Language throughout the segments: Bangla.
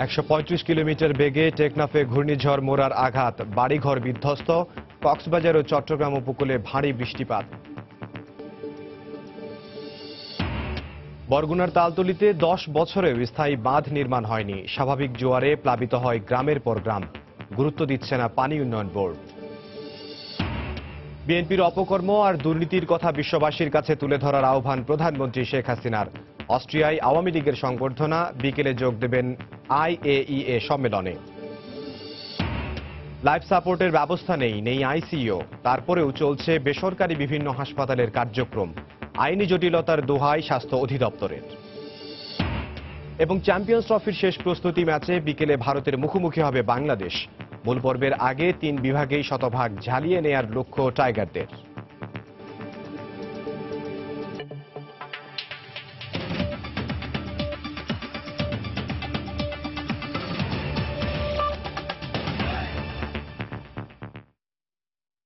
135 কিলোমিটার বেগে টেকনাফে ঘূর্ণিঝড় মোরার আঘাত, বাড়িঘর বিধ্বস্ত। কক্সবাজার ও চট্টগ্রাম উপকূলে ভারী বৃষ্টিপাত। বরগুনার তালতলীতে 10 বছরেও স্থায়ী বাঁধ নির্মাণ হয়নি। স্বাভাবিক জোয়ারে প্লাবিত হয় গ্রামের পর গ্রাম। গুরুত্ব দিচ্ছে না পানি উন্নয়ন বোর্ড। বিএনপির অপকর্ম আর দুর্নীতির কথা বিশ্ববাসীর কাছে তুলে ধরার আহ্বান প্রধানমন্ত্রী শেখ হাসিনার। অস্ট্রিয়ায় আওয়ামী লীগের সংবর্ধনা, বিকেলে যোগ দেবেন IAEA সম্মেলনে। লাইফ সাপোর্টের ব্যবস্থা নেই আইসিইউ, তারপরেও চলছে বেসরকারি বিভিন্ন হাসপাতালের কার্যক্রম। আইনি জটিলতার দোহাই স্বাস্থ্য অধিদপ্তরের। এবং চ্যাম্পিয়ন্স ট্রফির শেষ প্রস্তুতি ম্যাচে বিকেলে ভারতের মুখোমুখি হবে বাংলাদেশ। মূল পর্বের আগে 3 বিভাগেই শতভাগ ঝালিয়ে নেয়ার লক্ষ্য টাইগারদের।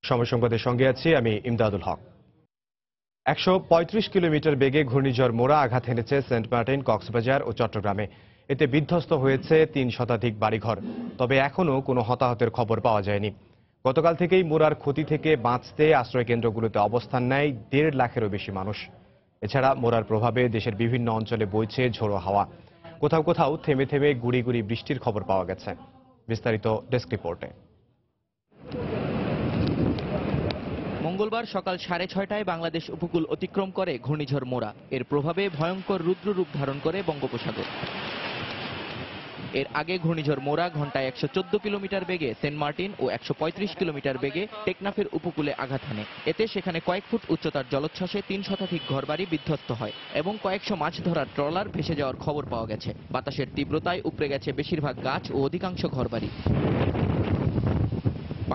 সময় সংবাদের সঙ্গে আছি আমি ইমদাদুল হক। 135 কিলোমিটার বেগে ঘূর্ণিঝড় মোরা আঘাত হেনেছে সেন্ট মার্টিন, কক্সবাজার ও চট্টগ্রামে। এতে বিধ্বস্ত হয়েছে 3 শতাধিক বাড়িঘর। তবে এখনও কোনো হতাহতের খবর পাওয়া যায়নি। গতকাল থেকেই মোরার ক্ষতি থেকে বাঁচতে আশ্রয়কেন্দ্রগুলোতে অবস্থান নেয় 1.5 লাখেরও বেশি মানুষ। এছাড়া মোরার প্রভাবে দেশের বিভিন্ন অঞ্চলে বইছে ঝোড়ো হাওয়া। কোথাও কোথাও থেমে থেমে গুড়ি গুড়ি বৃষ্টির খবর পাওয়া গেছে। বিস্তারিত ডেস্ক রিপোর্টে। মঙ্গলবার সকাল 6:30টায় বাংলাদেশ উপকূল অতিক্রম করে ঘূর্ণিঝড় মোরা। এর প্রভাবে ভয়ঙ্কর রুদ্র রূপ ধারণ করে বঙ্গোপসাগর। এর আগে ঘূর্ণিঝড় মোরা ঘন্টায় 114 কিলোমিটার বেগে সেন্ট মার্টিন ও 135 কিলোমিটার বেগে টেকনাফের উপকূলে আঘাত হানে। এতে সেখানে কয়েক ফুট উচ্চতার জলোচ্ছ্বাসে 3 শতাধিক ঘরবাড়ি বিধ্বস্ত হয় এবং কয়েকশো মাছ ধরার ট্রলার ভেসে যাওয়ার খবর পাওয়া গেছে। বাতাসের তীব্রতায় উপড়ে গেছে বেশিরভাগ গাছ ও অধিকাংশ ঘরবাড়ি।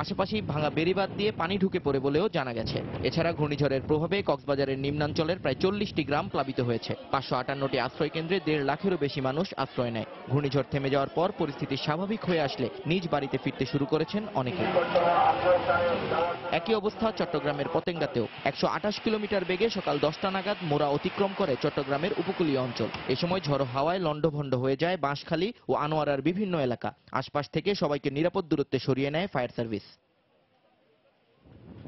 পাশাপাশি ভাঙা বেড়িবাঁধ দিয়ে পানি ঢুকে পড়ে বলেও জানা গেছে। এছাড়া ঘূর্ণিঝড়ের প্রভাবে কক্সবাজারের নিম্নাঞ্চলের প্রায় 40টি গ্রাম প্লাবিত হয়েছে। 558টি আশ্রয় কেন্দ্রে 1.5 লাখেরও বেশি মানুষ আশ্রয় নেয়। ঘূর্ণিঝড় থেমে যাওয়ার পর পরিস্থিতি স্বাভাবিক হয়ে আসলে নিজ বাড়িতে ফিরতে শুরু করেছেন অনেকে। একই অবস্থা চট্টগ্রামের পতেঙ্গাতেও। 128 কিলোমিটার বেগে সকাল 10টা নাগাদ মোরা অতিক্রম করে চট্টগ্রামের উপকূলীয় অঞ্চল। এ সময় ঝড়ো হাওয়ায় লণ্ডভণ্ড হয়ে যায় বাঁশখালী ও আনোয়ারার বিভিন্ন এলাকা। আশপাশ থেকে সবাইকে নিরাপদ দূরত্বে সরিয়ে নেয় ফায়ার সার্ভিস।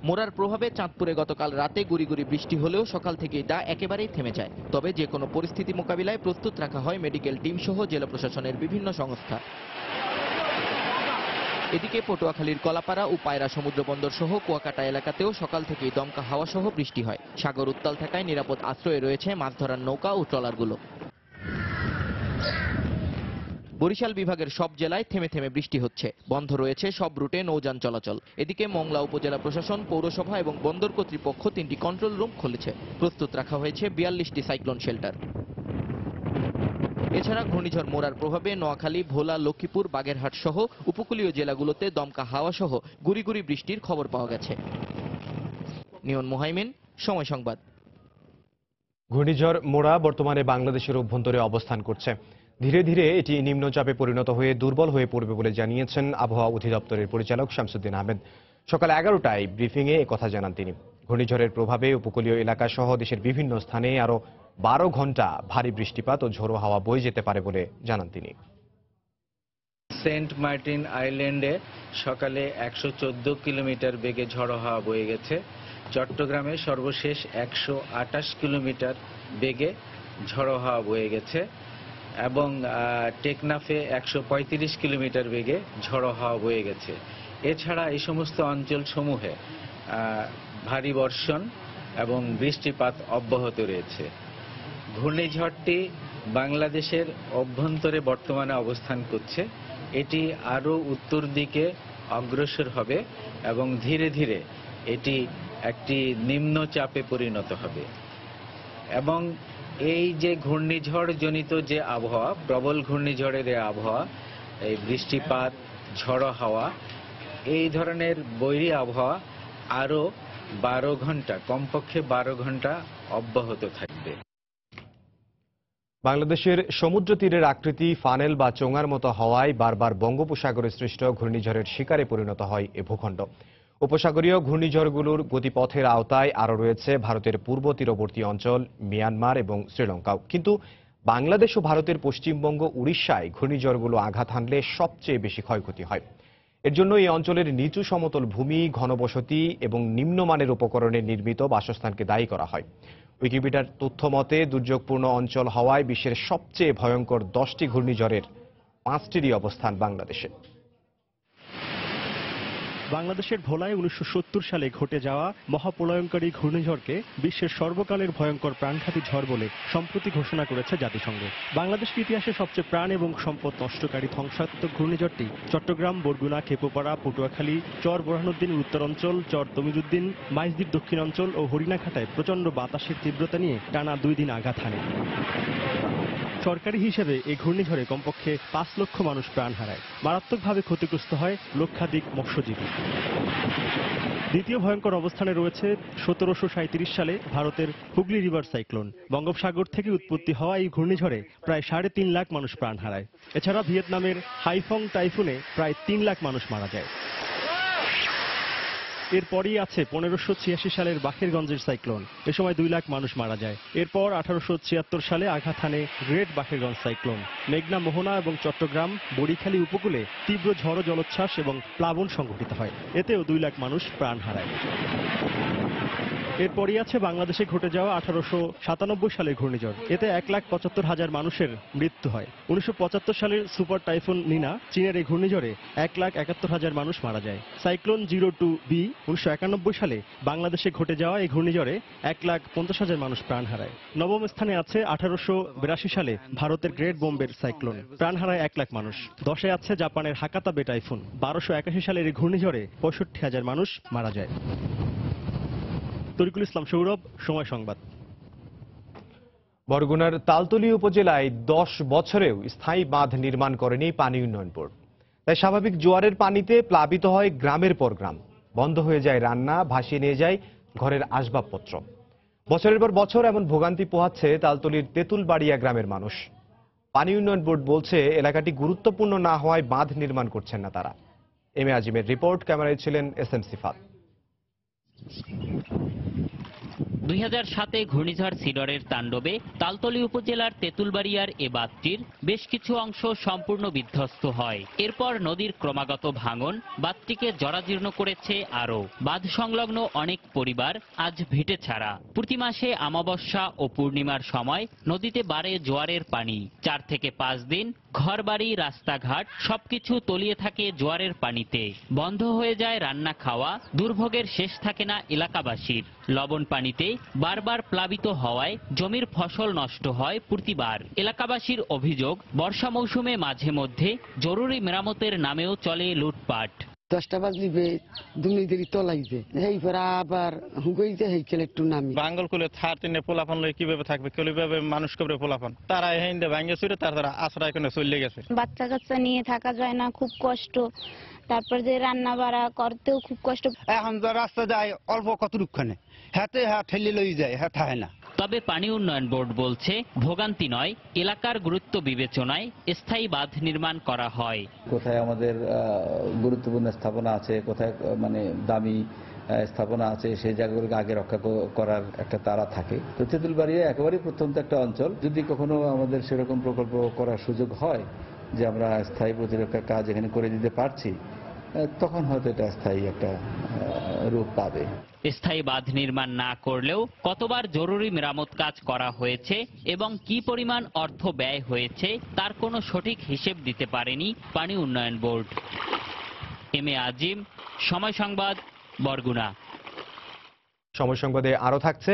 মোরার প্রভাবে চাঁদপুরে গতকাল রাতে গুড়ি গুড়ি বৃষ্টি হলেও সকাল থেকেই তা একেবারেই থেমে যায়। তবে যে কোনো পরিস্থিতি মোকাবিলায় প্রস্তুত রাখা হয় মেডিকেল টিম সহ জেলা প্রশাসনের বিভিন্ন সংস্থা। এদিকে পটুয়াখালীর কলাপাড়া ও পায়রা সমুদ্র বন্দর সহ কুয়াকাটা এলাকাতেও সকাল থেকেই দমকা হাওয়া সহ বৃষ্টি হয়। সাগর উত্তাল থাকায় নিরাপদ আশ্রয়ে রয়েছে মাছ ধরার নৌকা ও ট্রলারগুলো। বরিশাল বিভাগের সব জেলায় থেমে থেমে বৃষ্টি হচ্ছে। বন্ধ রয়েছে সব রুটে নৌযান চলাচল। এদিকে মংলা উপজেলা প্রশাসন, পৌরসভা এবং বন্দর কর্তৃপক্ষ 3টি কন্ট্রোল রুম খুলেছে। প্রস্তুত রাখা হয়েছে 42টি সাইক্লোন শেল্টার। এছাড়া ঘূর্ণিঝড় মোরার প্রভাবে নোয়াখালী, ভোলা, লক্ষ্মীপুর, বাগেরহাট সহ উপকূলীয় জেলাগুলোতে দমকা হাওয়া সহ গুড়ি গুড়ি বৃষ্টির খবর পাওয়া গেছে। নিয়ন মুহাইমিন, সময় সংবাদ। ঘূর্ণিঝড় মোরা বর্তমানে বাংলাদেশের অভ্যন্তরে অবস্থান করছে। ধীরে ধীরে এটি নিম্নচাপে পরিণত হয়ে দুর্বল হয়ে পড়বে বলে জানিয়েছেন আবহাওয়া অধিদপ্তরের পরিচালক শামসুদ্দিন আহমেদ। সকাল 11টায় ব্রিফিংয়ে একথা জানান তিনি। ঘূর্ণিঝড়ের প্রভাবে উপকূলীয় এলাকা সহ দেশের বিভিন্ন স্থানে আরও 12 ঘন্টা ভারী বৃষ্টিপাত ও ঝোড়ো হাওয়া বয়ে যেতে পারে বলে জানান তিনি। সেন্ট মার্টিন আইল্যান্ডে সকালে 114 কিলোমিটার বেগে ঝড়ো হাওয়া বয়ে গেছে। চট্টগ্রামে সর্বশেষ 128 কিলোমিটার বেগে ঝড়ো হাওয়া বয়ে গেছে এবং টেকনাফে 135 কিলোমিটার বেগে ঝড়ো হাওয়া বয়ে গেছে। এছাড়া এই সমস্ত অঞ্চলসমূহে ভারী বর্ষণ এবং বৃষ্টিপাত অব্যাহত রয়েছে। ঘূর্ণিঝড়টি বাংলাদেশের অভ্যন্তরে বর্তমানে অবস্থান করছে। এটি আরও উত্তর দিকে অগ্রসর হবে এবং ধীরে ধীরে এটি একটি নিম্নচাপে পরিণত হবে এবং এই যে ঘূর্ণিঝড় জনিত যে আবহাওয়া, প্রবল ঘূর্ণিঝড়ের এই আবহাওয়া, এই বৃষ্টিপাত, ঝড়ো হাওয়া, এই ধরনের বৈরী আবহাওয়া আরও 12 ঘন্টা, কমপক্ষে 12 ঘন্টা অব্যাহত থাকবে। বাংলাদেশের সমুদ্র তীরের আকৃতি ফানেল বা চোঙার মতো হওয়ায় বারবার বঙ্গোপসাগরে সৃষ্ট ঘূর্ণিঝড়ের শিকারে পরিণত হয় এ ভূখণ্ড। উপসাগরীয় ঘূর্ণিঝড়গুলোর গতিপথের আওতায় আরও রয়েছে ভারতের পূর্ব তীরবর্তী অঞ্চল, মিয়ানমার এবং শ্রীলঙ্কাও। কিন্তু বাংলাদেশ ও ভারতের পশ্চিমবঙ্গ উড়িষ্যায় ঘূর্ণিঝড়গুলো আঘাত হানলে সবচেয়ে বেশি ক্ষয়ক্ষতি হয়। এর জন্য এই অঞ্চলের নিচু সমতল ভূমি, ঘনবসতি এবং নিম্নমানের উপকরণে নির্মিত বাসস্থানকে দায়ী করা হয়। উইকিপিডিয়ার তথ্য মতে দুর্যোগপূর্ণ অঞ্চল হওয়ায় বিশ্বের সবচেয়ে ভয়ঙ্কর 10টি ঘূর্ণিঝড়ের 5টিরই অবস্থান বাংলাদেশে। বাংলাদেশের ভোলায় 1970 সালে ঘটে যাওয়া মহাপ্রলয়ঙ্কারী ঘূর্ণিঝড়কে বিশ্বের সর্বকালের ভয়ঙ্কর প্রাণঘাতী ঝড় বলে সম্প্রতি ঘোষণা করেছে জাতিসংঘ। বাংলাদেশের ইতিহাসে সবচেয়ে প্রাণ এবং সম্পদ নষ্টকারী ধ্বংসাত্মক ঘূর্ণিঝড়টি চট্টগ্রাম, বরগুনা, খেপুপাড়া, পটুয়াখালী, চর বোরহানুদ্দিনের উত্তরাঞ্চল, চর তমিজুদ্দিন, মাইজদীর দক্ষিণাঞ্চল ও হরিণাঘাটায় প্রচণ্ড বাতাসের তীব্রতা নিয়ে টানা 2 দিন আঘাত হানে। সরকারি হিসেবে এই ঘূর্ণিঝড়ে কমপক্ষে 5 লক্ষ মানুষ প্রাণ হারায়। মারাত্মকভাবে ক্ষতিগ্রস্ত হয় লক্ষাধিক মৎস্যজীবী। দ্বিতীয় ভয়ঙ্কর অবস্থানে রয়েছে 1737 সালে ভারতের হুগলি রিভার সাইক্লোন। বঙ্গোপসাগর থেকে উৎপত্তি হওয়া এই ঘূর্ণিঝড়ে প্রায় 3.5 লাখ মানুষ প্রাণ হারায়। এছাড়া ভিয়েতনামের হাইফং টাইফুনে প্রায় 3 লাখ মানুষ মারা যায়। এরপরই আছে 1586 সালের বাকেরগঞ্জের সাইক্লোন। এ সময় 2 লাখ মানুষ মারা যায়। এরপর 1876 সালে আঘাত হানে গ্রেট বাকেরগঞ্জ সাইক্লোন। মেঘনা, মোহনা এবং চট্টগ্রাম, বরিখালী উপকূলে তীব্র ঝড়, জলোচ্ছ্বাস এবং প্লাবন সংঘটিত হয়। এতেও 2 লাখ মানুষ প্রাণ হারায়। এরপরই আছে বাংলাদেশে ঘটে যাওয়া 1897 সালের ঘূর্ণিঝড়। এতে 1,75,000 মানুষের মৃত্যু হয়। 1975 সালের সুপার টাইফুন নিনা চীনের এই ঘূর্ণিঝড়ে 1,71,000 মানুষ মারা যায়। সাইক্লোন 02B 1991 সালে বাংলাদেশে ঘটে যাওয়া এই ঘূর্ণিঝড়ে 1,50,000 মানুষ প্রাণ হারায়। নবম স্থানে আছে 1882 সালে ভারতের গ্রেট বোম্বের সাইক্লোন, প্রাণ হারায় 1 লাখ মানুষ। 10এ আছে জাপানের হাকাতাবে টাইফুন। 1281 সালের এই ঘূর্ণিঝড়ে 65,000 মানুষ মারা যায়। তরিকুল ইসলাম সৌরভ, সময় সংবাদ। বরগুনার তালতলী উপজেলায় 10 বছরেও স্থায়ী বাঁধ নির্মাণ করেনি পানি উন্নয়ন বোর্ড। তাই স্বাভাবিক জোয়ারের পানিতে প্লাবিত হয় গ্রামের পর গ্রাম। বন্ধ হয়ে যায় রান্না, ভাসিয়ে নিয়ে যায় ঘরের আসবাবপত্র। বছরের পর বছর এমন ভোগান্তি পোহাচ্ছে তালতলীর তেঁতুলবাড়িয়া গ্রামের মানুষ। পানি উন্নয়ন বোর্ড বলছে এলাকাটি গুরুত্বপূর্ণ না হওয়ায় বাঁধ নির্মাণ করছেন না তারা। এম এ আজিমের রিপোর্ট, ক্যামেরায় ছিলেন SM সিফাত। 2007-এ ঘূর্ণিঝড় সিডরের তাণ্ডবে তালতলী উপজেলার তেঁতুলবাড়িয়ার এ বাঁধটির বেশ কিছু অংশ সম্পূর্ণ বিধ্বস্ত হয়। এরপর নদীর ক্রমাগত ভাঙন বাঁধটিকে জরাজীর্ণ করেছে আরও। বাঁধ সংলগ্ন অনেক পরিবার আজ ভিটে ছাড়া। প্রতি মাসে অমাবস্যা ও পূর্ণিমার সময় নদীতে বাড়ে জোয়ারের পানি। 4 থেকে 5 দিন ঘরবাড়ি, রাস্তাঘাট সবকিছু তলিয়ে থাকে জোয়ারের পানিতে। বন্ধ হয়ে যায় রান্না খাওয়া, দুর্ভোগের শেষ থাকে না এলাকাবাসীর। লবণ পানিতে বারবার প্লাবিত হওয়ায় জমির ফসল নষ্ট হয় প্রতিবার। এলাকাবাসীর অভিযোগ, বর্ষা মৌসুমে মাঝে মধ্যে জরুরি মেরামতের নামেও চলে লুটপাট। 10টা বাজলিবে দুর্নীতির তলাইছে এইবার আবার হুগইতে হেইকেল একটু নামি বাঙ্গল কুলে থার তিনে পোলাপান লই কিভাবে থাকবে, কিভাবে মানুষ করবে পোলাপান, তারা হেন্দে ভাঙ্গে চুরে তারা আশ্রয় করে চলে গেছে। বাচ্চা কাচ্চা নিয়ে থাকা যায় না, খুব কষ্ট। তারপর যে রান্না বাড়া করতেও খুব কষ্ট। এখন তো রাস্তা যায় অল্প কতটুকখানে, হাতে হাত ঠেলে লই যায়, হাত হয় না। তবে পানি উন্নয়ন বোর্ড বলছে ভোগান্তি নয়, এলাকার গুরুত্ব বিবেচনায় স্থায়ী বাঁধ নির্মাণ করা হয়। কোথায় আমাদের গুরুত্বপূর্ণ স্থাপনা আছে, কোথায় মানে দামি স্থাপনা আছে, সেই জায়গাগুলোকে আগে রক্ষা করার একটা তাড়া থাকে। তো তেঁতুলবাড়িয়া একেবারেই প্রত্যন্ত একটা অঞ্চল। যদি কখনো আমাদের সেরকম প্রকল্প করার সুযোগ হয় যে আমরা স্থায়ী প্রতিরক্ষার কাজ এখানে করে দিতে পারছি, তখন হয়তো এটা স্থায়ী একটা রূপ পাবে। স্থায়ী বাঁধ নির্মাণ না করলেও কতবার জরুরি মেরামত কাজ করা হয়েছে এবং কি পরিমাণ অর্থ ব্যয় হয়েছে তার কোনো সঠিক হিসেব দিতে পারেনি পানি উন্নয়ন বোর্ড। এম এ আজিম, সময় সংবাদ, বরগুনা। সময় সংবাদে আরো থাকছে,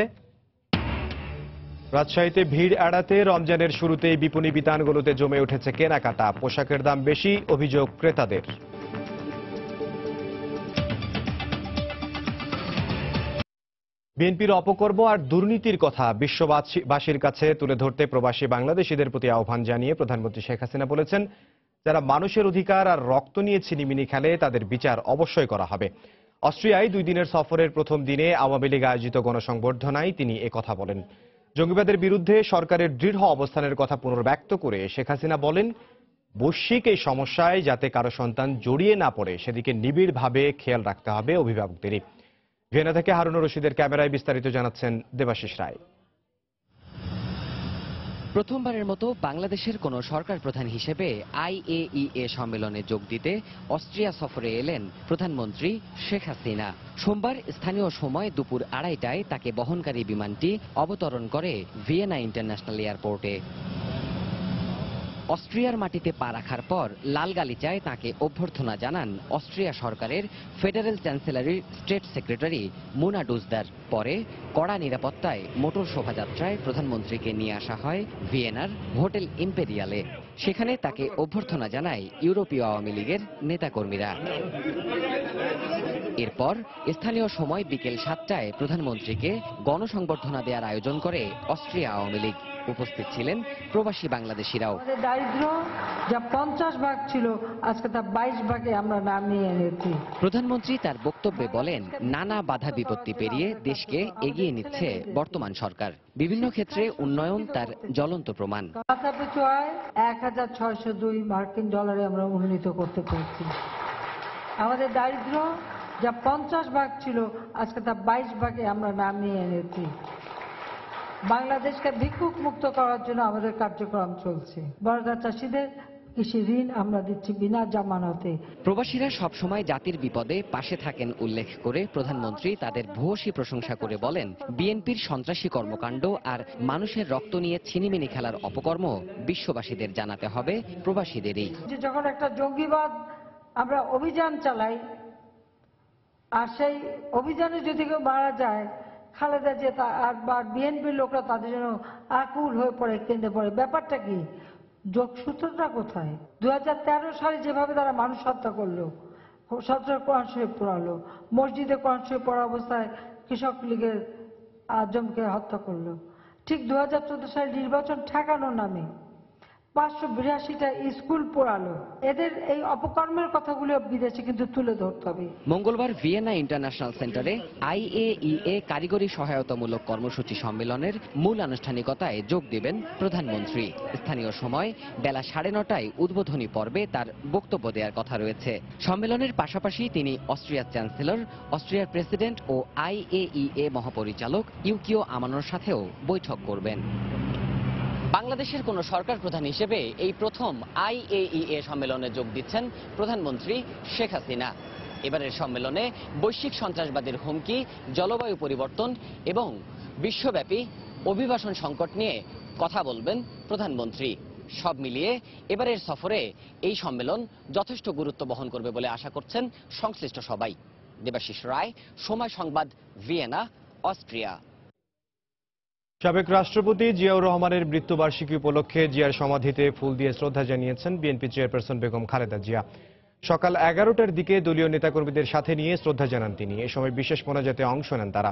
রাজশাহীতে ভিড় এড়াতে রমজানের শুরুতেই বিপণী বিতানগুলোতে জমে উঠেছে কেনাকাটা। পোশাকের দাম বেশি, অভিযোগ ক্রেতাদের। বিএনপির অপকর্ম আর দুর্নীতির কথা বিশ্ববাসীর কাছে তুলে ধরতে প্রবাসী বাংলাদেশিদের প্রতি আহ্বান জানিয়ে প্রধানমন্ত্রী শেখ হাসিনা বলেছেন, যারা মানুষের অধিকার আর রক্ত নিয়ে ছিনিমিনি খেলে তাদের বিচার অবশ্যই করা হবে। অস্ট্রিয়ায় 2 দিনের সফরের প্রথম দিনে আওয়ামী লীগ আয়োজিত গণসংবর্ধনায় তিনি একথা বলেন। জঙ্গিবাদের বিরুদ্ধে সরকারের দৃঢ় অবস্থানের কথা পুনর্ব্যক্ত করে শেখ হাসিনা বলেন, বৈশ্বিক এই সমস্যায় যাতে কারো সন্তান জড়িয়ে না পড়ে সেদিকে নিবিড়ভাবে খেয়াল রাখতে হবে অভিভাবকদেরই। ভিয়েনা থেকে হারুনুর রশিদের ক্যামেরায় বিস্তারিত জানাচ্ছেন দেবাশিস রায়। প্রথমবারের মতো বাংলাদেশের কোনো সরকার প্রধান হিসেবে IAEA সম্মেলনে যোগ দিতে অস্ট্রিয়া সফরে এলেন প্রধানমন্ত্রী শেখ হাসিনা। সোমবার স্থানীয় সময় দুপুর 2:30টায় তাকে বহনকারী বিমানটি অবতরণ করে ভিয়েনা ইন্টারন্যাশনাল এয়ারপোর্টে। অস্ট্রিয়ার মাটিতে পা রাখার পর লাল গালিচায় তাকে অভ্যর্থনা জানান অস্ট্রিয়া সরকারের ফেডারেল চ্যান্সেলরির স্টেট সেক্রেটারি মুনা ডুজদার। পরে কড়া নিরাপত্তায় মোটর শোভাযাত্রায় প্রধানমন্ত্রীকে নিয়ে আসা হয় ভিয়েনার হোটেল ইম্পেরিয়ালে। সেখানে তাকে অভ্যর্থনা জানায় ইউরোপীয় আওয়ামী লীগের নেতাকর্মীরা। এরপর স্থানীয় সময় বিকেল 7টায় প্রধানমন্ত্রীকে গণসংবর্ধনা দেওয়ার আয়োজন করে অস্ট্রিয়া আওয়ামী লীগ। উপস্থিত ছিলেন প্রবাসী বাংলাদেশিরাও। দারিদ্র যা 50 ভাগ ছিল আজকে তা 22 ভাগে আমরা নামিয়ে এনেছি। প্রধানমন্ত্রী তার বক্তব্যে বলেন, নানা বাধা বিপত্তি পেরিয়ে দেশকে এগিয়ে নিচ্ছে বর্তমান সরকার। বিভিন্ন ক্ষেত্রে উন্নয়ন তার জ্বলন্ত প্রমাণ। মাথাপিছু আয় 1602 মার্কিন ডলারে আমরা উন্নীত করতে পেরেছি। আমাদের দারিদ্র যা 50 ভাগ ছিল আজকে তা 22 ভাগে আমরা নামিয়ে এনেছি। বাংলাদেশকে ভিক্ষুক মুক্ত করার জন্য আমাদের কার্যক্রম চলছে। বড়দা চাষীদের কৃষি ঋণ আমরা দিচ্ছি বিনা জামানতে। প্রবাসীরা সবসময় জাতির বিপদে পাশে থাকেন উল্লেখ করে প্রধানমন্ত্রী তাদের ভূয়সী প্রশংসা করে বলেন, বিএনপির সন্ত্রাসী কর্মকাণ্ড আর মানুষের রক্ত নিয়ে ছিনিমিনি খেলার অপকর্ম বিশ্ববাসীদের জানাতে হবে প্রবাসীদেরই। যখন একটা জঙ্গিবাদ আমরা অভিযান চালাই আর সেই অভিযানে যদি কেউ মারা যায়, খালেদা যে আর বিএনপির লোকরা তাদের জন্য আকুল হয়ে পড়ে, কেঁদে পড়ে। ব্যাপারটা কি? যোগসূত্রটা কোথায়? 2013 সালে যেভাবে তারা মানুষ হত্যা করলো, সতেরো কোরআন শরীফ পড়ালো, মসজিদে কোরআন শরীফ পড়া অবস্থায় কৃষক লীগের আজমকে হত্যা করলো, ঠিক 2014 সালে নির্বাচন ঠেকানোর নামে 582টা স্কুল পোড়ালো। এদের এই অপকর্মের কথাগুলো বিদেশে কিন্তু তুলে ধরতে হবে। মঙ্গলবার ভিয়েনা ইন্টারন্যাশনাল সেন্টারে IAEA কারিগরি সহায়তামূলক কর্মসূচি সম্মেলনের মূল আনুষ্ঠানিকতায় যোগ দেবেন প্রধানমন্ত্রী। স্থানীয় সময় বেলা 9:30টায় উদ্বোধনী পর্বে তার বক্তব্য দেওয়ার কথা রয়েছে। সম্মেলনের পাশাপাশি তিনি অস্ট্রিয়ার চ্যান্সেলর, অস্ট্রিয়ার প্রেসিডেন্ট ও IAEA মহাপরিচালক ইউকিও আমানোর সাথেও বৈঠক করবেন। বাংলাদেশের কোন সরকার প্রধান হিসেবে এই প্রথম IAEA সম্মেলনে যোগ দিচ্ছেন প্রধানমন্ত্রী শেখ হাসিনা। এবারের সম্মেলনে বৈশ্বিক সন্ত্রাসবাদের হুমকি, জলবায়ু পরিবর্তন এবং বিশ্বব্যাপী অভিবাসন সংকট নিয়ে কথা বলবেন প্রধানমন্ত্রী। সব মিলিয়ে এবারের সফরে এই সম্মেলন যথেষ্ট গুরুত্ব বহন করবে বলে আশা করছেন সংশ্লিষ্ট সবাই। দেবাশিস রায়, সময় সংবাদ, ভিয়েনা, অস্ট্রিয়া। সাবেক রাষ্ট্রপতি জিয়াউর রহমানের মৃত্যুবার্ষিকী উপলক্ষে জিয়ার সমাধিতে ফুল দিয়ে শ্রদ্ধা জানিয়েছেন বিএনপি চেয়ারপারসন বেগম খালেদা জিয়া। সকাল 11টার দিকে দলীয় নেতাকর্মীদের সাথে নিয়ে শ্রদ্ধা জানান তিনি। এ সময় বিশেষ মোনাজাতে অংশ নেন তারা।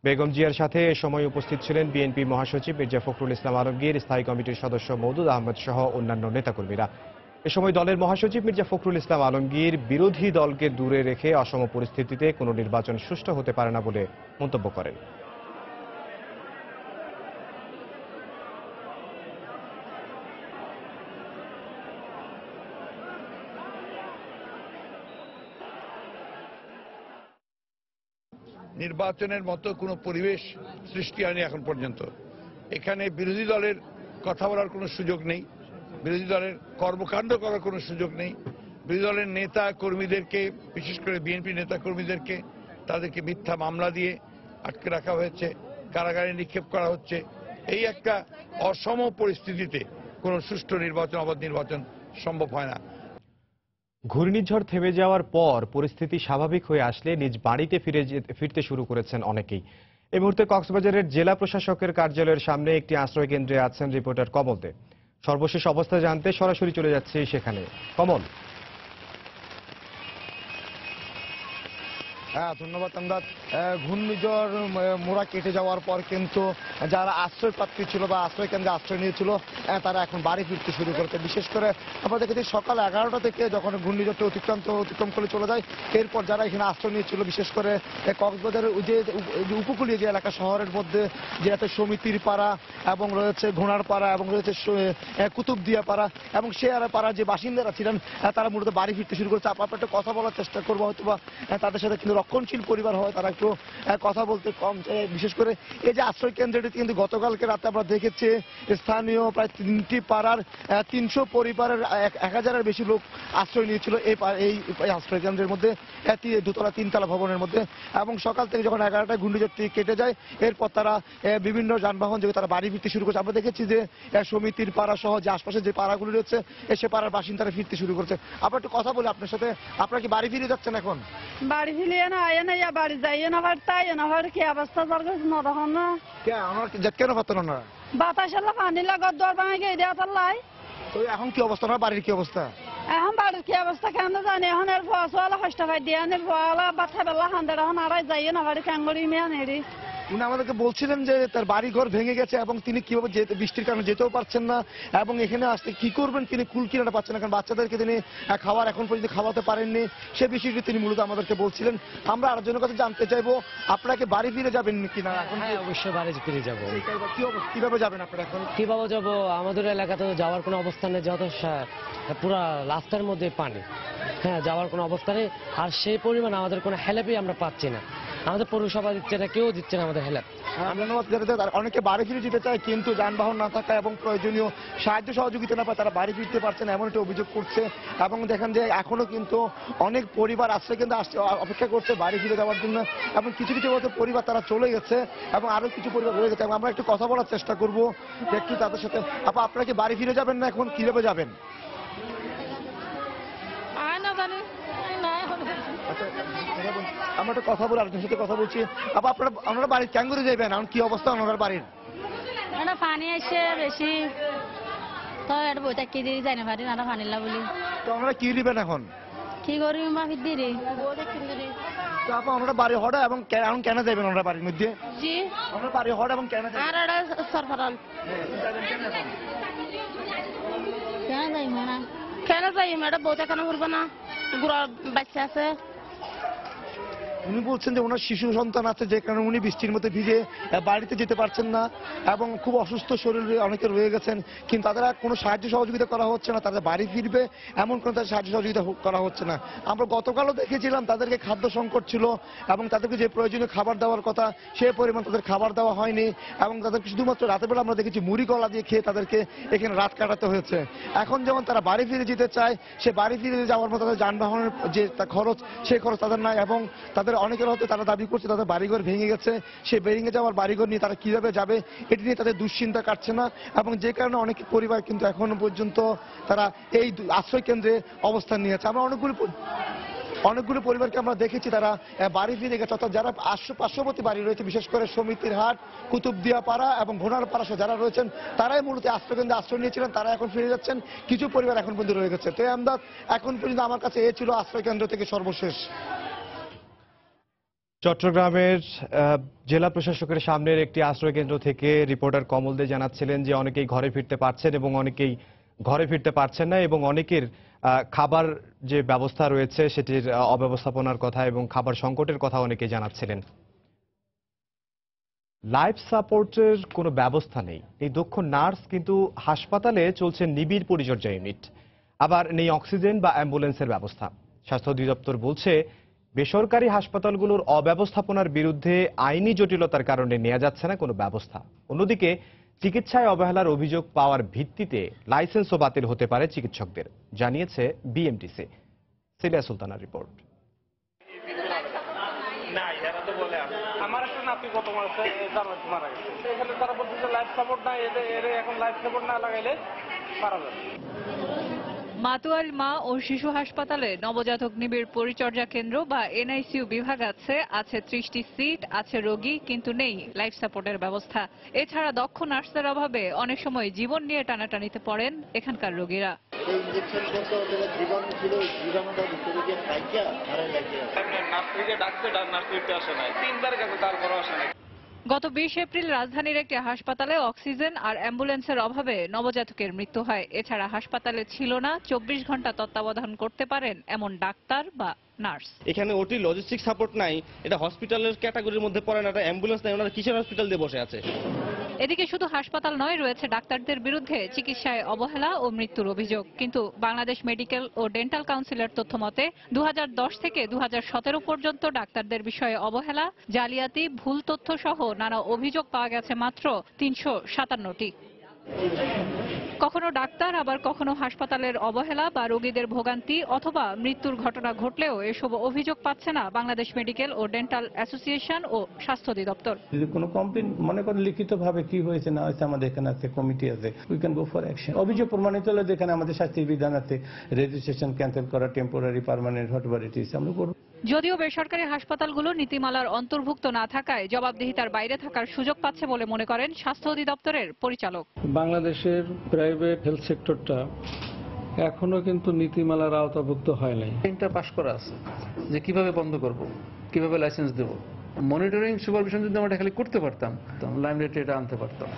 বেগম জিয়ার সাথে এ সময় উপস্থিত ছিলেন বিএনপি মহাসচিব মির্জা ফখরুল ইসলাম আলমগীর, স্থায়ী কমিটির সদস্য মওদুদ আহমদ সহ অন্যান্য নেতাকর্মীরা। এ সময় দলের মহাসচিব মির্জা ফখরুল ইসলাম আলমগীর বিরোধী দলকে দূরে রেখে অসম পরিস্থিতিতে কোনো নির্বাচন সুষ্ঠু হতে পারে না বলে মন্তব্য করেন। নির্বাচনের মতো কোনো পরিবেশ সৃষ্টি হয়নি এখন পর্যন্ত। এখানে বিরোধী দলের কথা বলার কোনো সুযোগ নেই, বিরোধী দলের কর্মকাণ্ড করার কোনো সুযোগ নেই। বিরোধী দলের নেতা কর্মীদেরকে, বিশেষ করে বিএনপি নেতা কর্মীদেরকে তাদেরকে মিথ্যা মামলা দিয়ে আটকে রাখা হয়েছে, কারাগারে নিক্ষেপ করা হচ্ছে। এই একটা অসম পরিস্থিতিতে কোনো সুষ্ঠু নির্বাচন, অবাধ নির্বাচন সম্ভব হয় না। ঘূর্ণিঝড় থেমে যাওয়ার পর পরিস্থিতি স্বাভাবিক হয়ে আসলে নিজ বাড়িতে ফিরতে শুরু করেছেন অনেকেই। এই মুহূর্তে কক্সবাজারের জেলা প্রশাসকের কার্যালয়ের সামনে একটি আশ্রয় কেন্দ্রে আছেন রিপোর্টার কমল দে। সর্বশেষ অবস্থা জানতে সরাসরি চলে যাচ্ছে সেখানে। কমল। ধন্যবাদ আমদাদ। ঘূর্ণিঝড় মোড়া কেটে যাওয়ার পর কিন্তু যারা আশ্রয় প্রার্থী ছিল বা আশ্রয় কেন্দ্রে আশ্রয় নিয়েছিল তারা এখন বাড়ি ফিরতে শুরু করেছে। বিশেষ করে আমরা দেখেছি সকাল 11টা থেকে যখন ঘূর্ণিঝড়টা অতিক্রম করে চলে যায়, এরপর যারা এখানে আশ্রয় নিয়েছিল, বিশেষ করে কক্সবাজারের যে উপকূলীয় যে এলাকা শহরের মধ্যে যে আছে সমিতির পাড়া এবং রয়েছে ঘোড়ার পাড়া এবং রয়েছে কুতুবদিয়া পাড়া এবং সে পাড়ার যে বাসিন্দারা ছিলেন তারা মূলত বাড়ি ফিরতে শুরু করেছে। আপনার একটা কথা বলার চেষ্টা করবো, হয়তো বা তাদের সাথে কিন্তু রক্ষণশীল পরিবার হয় তারা একটু কথা বলতে কম চায়। বিশেষ করে এই যে আশ্রয় কেন্দ্রটি কিন্তু গতকালকে রাতে আমরা দেখেছি স্থানীয় প্রায় 3টি পাড়ার 300 পরিবারের 1000-এর বেশি লোক আশ্রয় নিয়েছিল এই আশ্রয় কেন্দ্রের মধ্যে, দোতলা 3তলা ভবনের মধ্যে। এবং সকাল থেকে যখন 11টায় ঘূর্ণিঝড়টি কেটে যায় এরপর তারা বিভিন্ন যানবাহন যোগে তারা বাড়ি ফিরতে শুরু করছে। আমরা দেখেছি যে সমিতির পাড়া সহ যে আশপাশে যে পাড়াগুলি রয়েছে সে পাড়ার বাসিন্দারা ফিরতে শুরু করছে। আমরা একটু কথা বলি আপনার সাথে, আপনারা কি বাড়ি ফিরে যাচ্ছেন এখন? বাড়ি ফিরিয়ে না আয় না, বাড়ি যাইয়ে না, তাই না, কি অবস্থা তখন না কেন পারতেন না? বাতাস পানি লাগত দর ভাঙে গিয়ে দেওয়া তাল্লাই। তো এখন কি অবস্থা, না বাড়ির কি অবস্থা? এখন বাড়ির কি অবস্থা কেন জানি, এখন এর ফসল কষ্ট পাই দিয়ে ফলা বাচ্চা বেলা হান্দার এখন আড়াই যাইয়ে না বাড়ি কাঙ্গড়ি মেয়ে নেড়ি। উনি আমাদেরকে বলছিলেন যে তার বাড়ি ঘর ভেঙে গেছে এবং তিনি কিভাবে বৃষ্টির কারণে যেতেও পারছেন না এবং এখানে আসতে কি করবেন তিনি কুল কিনারা পাচ্ছেন না, কারণ বাচ্চাদেরকে তিনি খাবার এখন পর্যন্ত খাওয়াতে পারেননি। সে বিষয়টি তিনি মূলত আমাদেরকে বলছিলেন। আমরা আরেকজনের কাছে জানতে চাইবো আপনাকে বাড়ি ফিরে যাবেন কিনা? এখন অবশ্যই বাড়ি ফিরে যাবো। কিভাবে যাবেন আপনারা এখন? কিভাবে যাবো, আমাদের এলাকাতে যাওয়ার কোনো অবস্থা নেই, যত পুরা রাস্তার মধ্যে পানি, হ্যাঁ যাওয়ার কোনো অবস্থা নেই। আর সেই পরিমাণ আমাদের কোনো হেল্পই আমরা পাচ্ছি না, আমাদের পৌরসভা দিচ্ছে না, কেউ দিচ্ছে না আমাদের হেল্প। অনেকে বাড়ি ফিরে যেতে চায় কিন্তু যানবাহন না থাকা এবং প্রয়োজনীয় সাহায্য সহযোগিতা না পায় তারা বাড়ি ফিরতে পারছে না, এমন একটা অভিযোগ করছে। এবং দেখেন যে এখনো কিন্তু অনেক পরিবার আসছে কিন্তু অপেক্ষা করছে বাড়ি ফিরে যাওয়ার জন্য এবং কিছু কিছু পরিবার তারা চলে গেছে এবং আরো কিছু পরিবার রয়ে গেছে। আমরা একটু কথা বলার চেষ্টা করবো একটু তাদের সাথে। আপনারা কি বাড়ি ফিরে যাবেন না এখন কিভাবে যাবেন? আমরা একটা কথা বলি, আরেকজনের সাথে কথা বলছি। আপনারা বাড়ির কেন করে যাবেন, এখন কি অবস্থা ওনার বাড়ির? পানি আসছে বেশি তো এটা বইটা কি দিয়ে যাই না পারি না পানি লা বলি। তো আমরা কি দিবেন এখন? কি করি মাফির দিদি তো আমরা বাড়ি হড়া এবং এখন কেন যাবেন আমরা বাড়ির মধ্যে? জি আমরা বাড়ি হড়া এবং কেন আর এটা সরফরাল কেন যাই না, কেন যাই এটা বইটা কেন করবো না, গুড়া বাচ্চা আছে। উনি বলছেন যে ওনার শিশু সন্তান আছে যে কারণে উনি বৃষ্টির মধ্যে ভিজে বাড়িতে যেতে পারছেন না এবং খুব অসুস্থ শরীরে অনেকে রয়ে গেছেন কিন্তু তাদের কোনো সাহায্য সহযোগিতা করা হচ্ছে না, তাদের বাড়ি ফিরবে এমন কোনো তাদের সাহায্য সহযোগিতা করা হচ্ছে না। আমরা গতকালও দেখেছিলাম তাদেরকে খাদ্য সংকট ছিল এবং তাদেরকে যে প্রয়োজনীয় খাবার দেওয়ার কথা সে পরিমাণ তাদের খাবার দেওয়া হয়নি এবং তাদেরকে শুধুমাত্র রাতের বেলা আমরা দেখেছি মুড়ি কলা দিয়ে খেয়ে তাদেরকে এখানে রাত কাটাতে হয়েছে। এখন যেমন তারা বাড়ি ফিরে যেতে চায় সে বাড়ি ফিরে যাওয়ার মতো তাদের যানবাহনের যে খরচ সেই খরচ তাদের নাই এবং তাদের অনেকের হতে তারা দাবি করছে তাদের বাড়িঘর ভেঙে গেছে, সেই ভেঙে যাওয়ার বাড়িঘর নিয়ে তারা কিভাবে যাবে এটি নিয়ে তাদের দুশ্চিন্তা কাটছে না এবং যে কারণে অনেক পরিবার কিন্তু এখনো পর্যন্ত তারা এই আশ্রয় কেন্দ্রে অবস্থান নিয়েছে। আমরা অনেকগুলো পরিবারকে আমরা দেখেছি তারা বাড়ি ফিরে গেছে, অর্থাৎ যারা পার্শ্ববর্তী বাড়ি রয়েছে বিশেষ করে সমিতির হাট, কুতুবদিয়া পাড়া এবং ঘোনার পাড়া যারা রয়েছেন তারাই মূলত আশ্রয় কেন্দ্রে আশ্রয় নিয়েছিলেন, তারা এখন ফিরে যাচ্ছেন। কিছু পরিবার এখন পর্যন্ত রয়ে গেছে। তো আমদাদ এখন পর্যন্ত আমার কাছে এ ছিল আশ্রয় কেন্দ্র থেকে সর্বশেষ। চট্টগ্রামের জেলা প্রশাসকের সামনের একটি আশ্রয় কেন্দ্র থেকে রিপোর্টার কমল দে জানাচ্ছিলেন যে অনেকেই ঘরে ফিরতে পারছেন এবং অনেকেই ঘরে ফিরতে পারছেন না এবং অনেকের খাবার যে ব্যবস্থা রয়েছে সেটির অব্যবস্থাপনার কথা এবং খাবার সংকটের কথা অনেকেই জানাচ্ছিলেন। লাইফ সাপোর্টের কোনো ব্যবস্থা নেই, এই দক্ষ নার্স কিন্তু হাসপাতালে চলছে নিবিড় পরিচর্যা ইউনিট, আবার নেই অক্সিজেন বা অ্যাম্বুলেন্সের ব্যবস্থা। স্বাস্থ্য অধিদপ্তর বলছে বেসরকারি হাসপাতালগুলোর অব্যবস্থাপনার বিরুদ্ধে আইনি জটিলতার কারণে নেওয়া যাচ্ছে না কোনো ব্যবস্থা। অন্যদিকে চিকিৎসায় অবহেলার অভিযোগ পাওয়ার ভিত্তিতে লাইসেন্সও বাতিল হতে পারে চিকিৎসকদের, জানিয়েছে বিএমটিসি। Cilia সুলতানার report. আমার একটা নাতি গত মাসে মারা গেছে, এখানে তারা বলছে যে লাইফ সাপোর্ট নাই, এদের এখন লাইফ সাপোর্ট না লাগাইলে মারা যাবে। মাতুয়ারি মা ও শিশু হাসপাতালে নবজাতক নিবিড় পরিচর্যা কেন্দ্র বা এনআইসিইউ বিভাগ আছে 30টি সিট, আছে রোগী কিন্তু নেই লাইফ সাপোর্টের ব্যবস্থা। এছাড়া দক্ষ নার্সের অভাবে অনেক সময় জীবন নিয়ে টানাটানিতে পড়েন এখানকার রোগীরা। গত 20 এপ্রিল রাজধানীর একটি হাসপাতালে অক্সিজেন আর অ্যাম্বুলেন্সের অভাবে নবজাতকের মৃত্যু হয়। এছাড়া হাসপাতালে ছিল না 24 ঘন্টা তত্ত্বাবধান করতে পারেন এমন ডাক্তার বা নার্স। এখানে ওটি লজিস্টিক সাপোর্ট নাই, এটা হসপিটালের ক্যাটাগরির মধ্যে পড়ে না, এটা অ্যাম্বুলেন্স নাই, ওনারা কিসের হসপিটাল দিয়ে বসে আছে। এদিকে শুধু হাসপাতাল নয়, রয়েছে ডাক্তারদের বিরুদ্ধে চিকিৎসায় অবহেলা ও মৃত্যুর অভিযোগ। কিন্তু বাংলাদেশ মেডিকেল ও ডেন্টাল কাউন্সিলের তথ্য মতে 2010 থেকে 2017 পর্যন্ত ডাক্তারদের বিষয়ে অবহেলা, জালিয়াতি, ভুল তথ্য সহ নানা অভিযোগ পাওয়া গেছে মাত্র 357টি। কখনো ডাক্তার আবার কখনো হাসপাতালের অবহেলা বা রোগীদের ভোগান্তি অথবা মৃত্যুর ঘটনা ঘটলেও এসব অভিযোগ পাচ্ছে না বাংলাদেশ মেডিকেল ও ডেন্টাল অ্যাসোসিয়েশন ও স্বাস্থ্য অধিদপ্তর। যদি কোনো কমপ্লেন মনে করেন লিখিতভাবে কি হয়েছে না হয়েছে, আমাদের এখানে আছে, কমিটি আছে, we can go for action. অভিযোগ প্রমাণিত হলে যেখানে আমাদের শাস্তির বিধান আছে, রেজিস্ট্রেশন ক্যান্সেল করা, temporary, permanent, whatever it is, আমরা করব। যদিও বেসরকারি হাসপাতালগুলো নীতিমালার অন্তর্ভুক্ত না থাকায় জবাবদিহিতার বাইরে থাকার সুযোগ পাচ্ছে বলে মনে করেন স্বাস্থ্য অধিদপ্তরের পরিচালক। বাংলাদেশের প্রাইভেট হেলথ সেক্টরটা এখনো কিন্তু নীতিমালার আওতাভুক্ত হয় নাই। আইনটা পাশ করা আছে যে কিভাবে বন্ধ করব, কিভাবে লাইসেন্স দেব, মনিটরিং সুপারভিশন যদি আমরা খালি করতে পারতাম, লাইমলাইটে এটা আনতে পারতাম।